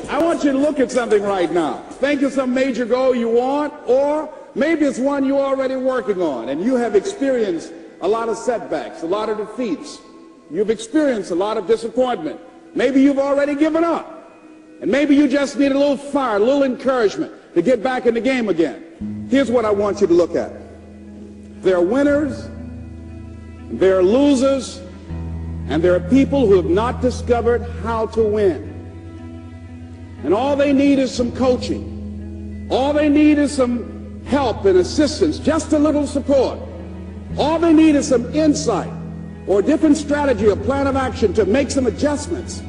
I want you to look at something right now. Think of some major goal you want, or maybe it's one you're already working on and you have experienced a lot of setbacks, a lot of defeats. You've experienced a lot of disappointment. Maybe you've already given up. And maybe you just need a little fire, a little encouragement to get back in the game again. Here's what I want you to look at. There are winners, there are losers, and there are people who have not discovered how to win. And all they need is some coaching. All they need is some help and assistance, just a little support. All they need is some insight or a different strategy or plan of action to make some adjustments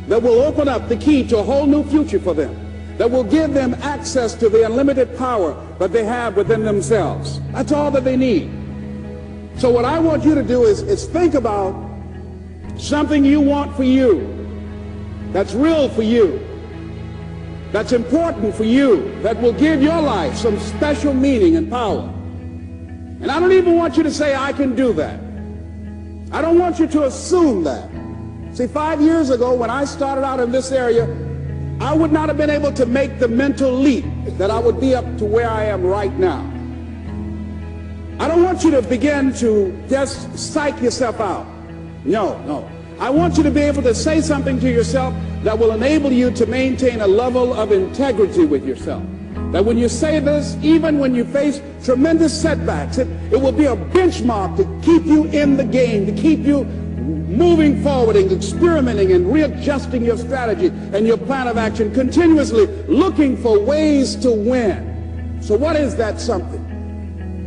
that will open up the key to a whole new future for them, that will give them access to the unlimited power that they have within themselves. That's all that they need. So what I want you to do is think about something you want for you, that's real for you, that's important for you, that will give your life some special meaning and power. And I don't even want you to say, I can do that. I don't want you to assume that. See, 5 years ago when I started out in this area, I would not have been able to make the mental leap that I would be up to where I am right now. I don't want you to begin to just psych yourself out. No. I want you to be able to say something to yourself that will enable you to maintain a level of integrity with yourself. That when you say this, even when you face tremendous setbacks, it will be a benchmark to keep you in the game, to keep you moving forward and experimenting and readjusting your strategy and your plan of action, continuously looking for ways to win. So what is that something?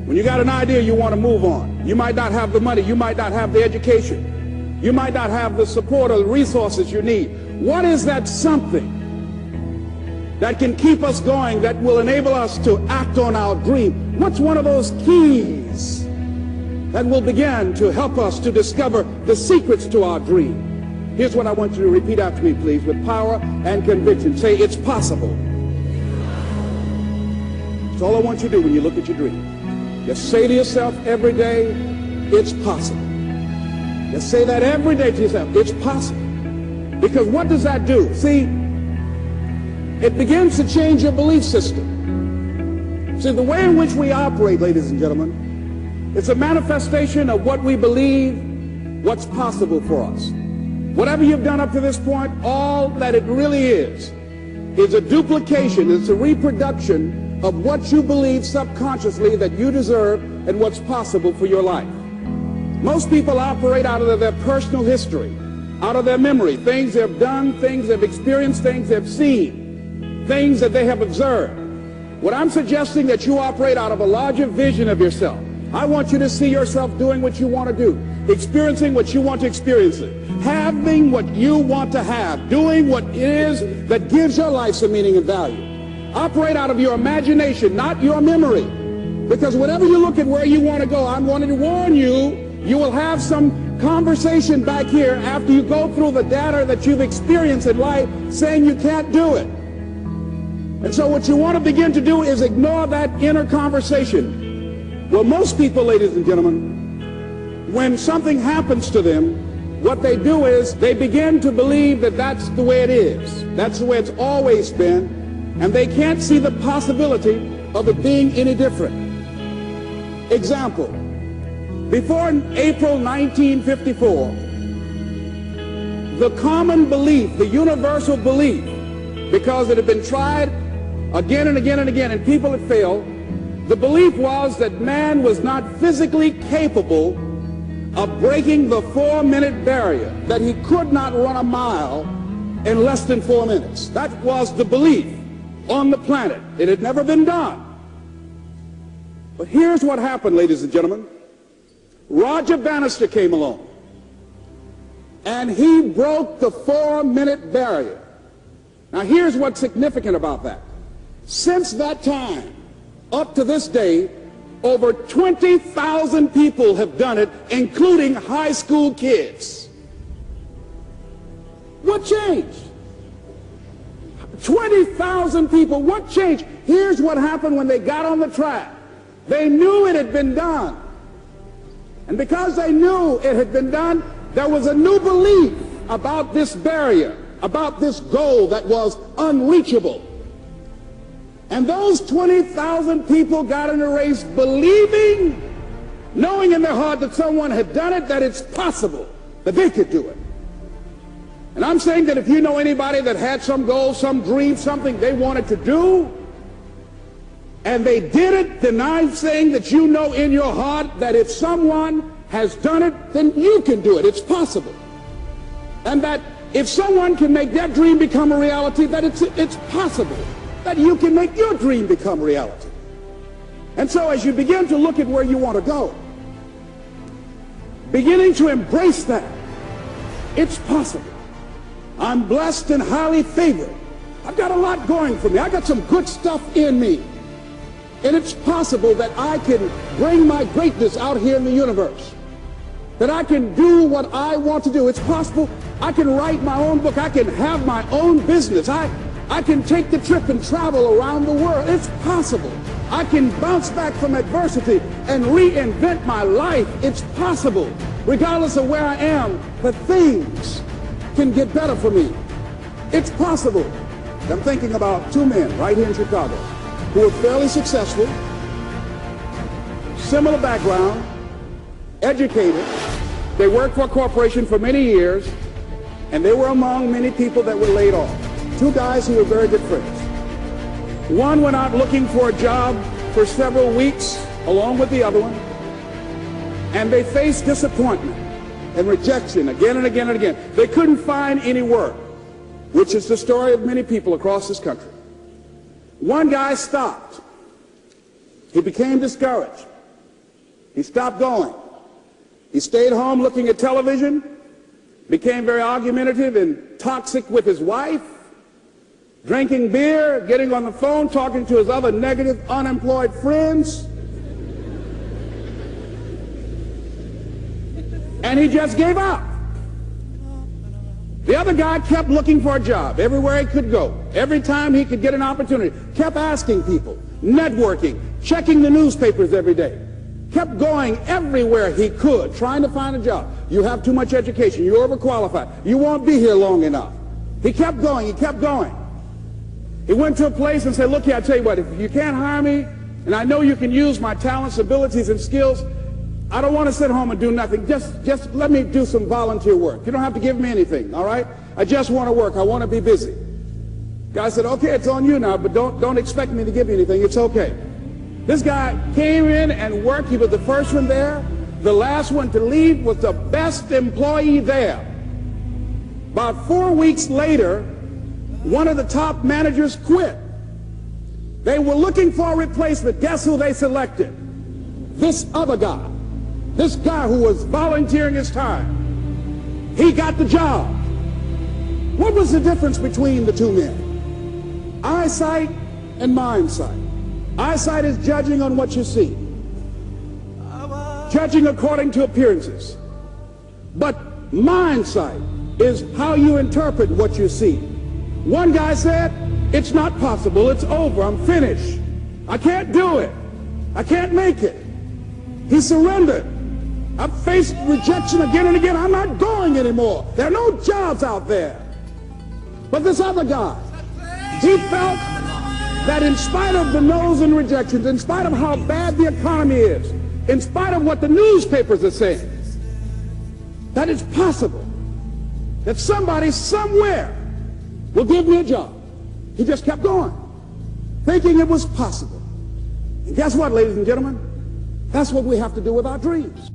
When you got an idea you want to move on, you might not have the money, you might not have the education, you might not have the support or the resources you need. What is that something that can keep us going, that will enable us to act on our dream? What's one of those keys that will begin to help us to discover the secrets to our dream? Here's what I want you to repeat after me, please, with power and conviction. Say, it's possible. That's all I want you to do when you look at your dream. Just say to yourself every day, it's possible. Just say that every day to yourself, it's possible. Because what does that do? See, it begins to change your belief system. See, the way in which we operate, ladies and gentlemen, it's a manifestation of what we believe, what's possible for us. Whatever you've done up to this point, all that it really is a duplication, it's a reproduction of what you believe subconsciously that you deserve and what's possible for your life. Most people operate out of their personal history, out of their memory, things they've done, things they've experienced, things they've seen, things that they have observed. What I'm suggesting that you operate out of a larger vision of yourself. I want you to see yourself doing what you want to do, experiencing what you want to experience, having what you want to have, doing what it is that gives your life some meaning and value. Operate out of your imagination, not your memory. Because whenever you look at where you want to go, I'm wanting to warn you, you will have some conversation back here after you go through the data that you've experienced in life saying you can't do it. And so what you want to begin to do is ignore that inner conversation. Well, most people, ladies and gentlemen, when something happens to them, what they do is they begin to believe that that's the way it is. That's the way it's always been. And they can't see the possibility of it being any different. Example, before April 1954, the common belief, the universal belief, because it had been tried again and again and again and people had failed, the belief was that man was not physically capable of breaking the 4-minute barrier, that he could not run a mile in less than 4 minutes. That was the belief on the planet. It had never been done. But here's what happened, ladies and gentlemen. Roger Bannister came along, and he broke the 4-minute barrier. Now here's what's significant about that. Since that time, up to this day, over 20,000 people have done it, including high school kids. What changed? 20,000 people. What changed? Here's what happened when they got on the track. They knew it had been done. And because they knew it had been done, there was a new belief about this barrier. about this goal that was unreachable. And those 20,000 people got in a race believing, knowing in their heart that someone had done it, that it's possible that they could do it. And I'm saying that if you know anybody that had some goal, some dream, something they wanted to do, and they did it, then I'm saying that you know in your heart that if someone has done it, then you can do it. It's possible. And that if someone can make their dream become a reality, that it's possible that you can make your dream become reality. And so as you begin to look at where you want to go, beginning to embrace that, it's possible. I'm blessed and highly favored. I've got a lot going for me. I got some good stuff in me. And it's possible that I can bring my greatness out here in the universe. That I can do what I want to do. It's possible I can write my own book. I can have my own business. I can take the trip and travel around the world. It's possible. I can bounce back from adversity and reinvent my life. It's possible. Regardless of where I am, that things can get better for me. It's possible. I'm thinking about two men right here in Chicago who were fairly successful, similar background, educated. They worked for a corporation for many years, and they were among many people that were laid off. Two guys who were very good friends. One went out looking for a job for several weeks along with the other one, and they faced disappointment and rejection again and again and again. They couldn't find any work, which is the story of many people across this country. One guy stopped. He became discouraged. He stopped going. He stayed home looking at television, became very argumentative and toxic with his wife, drinking beer, getting on the phone, talking to his other negative, unemployed friends. And he just gave up. The other guy kept looking for a job everywhere he could go. Every time he could get an opportunity, kept asking people, networking, checking the newspapers every day. Kept going everywhere he could, trying to find a job. You have too much education. You're overqualified. You won't be here long enough. He kept going. He kept going. He went to a place and said, look here, I tell you what, if you can't hire me, and I know you can use my talents, abilities, and skills, I don't want to sit home and do nothing. Just let me do some volunteer work. You don't have to give me anything, all right? I just want to work. I want to be busy. Guy said, okay, it's on you now, but don't expect me to give you anything. It's okay. This guy came in and worked. He was the first one there. The last one to leave was the best employee there. About 4 weeks later, one of the top managers quit. They were looking for a replacement. Guess who they selected? This other guy. This guy who was volunteering his time. He got the job. What was the difference between the two men? Eyesight and mindsight. Eyesight is judging on what you see, judging according to appearances. But mindsight is how you interpret what you see. One guy said, it's not possible, it's over, I'm finished. I can't do it. I can't make it. He surrendered. I've faced rejection again and again. I'm not going anymore. There are no jobs out there. But this other guy, he felt that in spite of the no's and rejections, in spite of how bad the economy is, in spite of what the newspapers are saying, that it's possible that somebody somewhere will give me a job. He just kept going, thinking it was possible. And guess what, ladies and gentlemen? That's what we have to do with our dreams.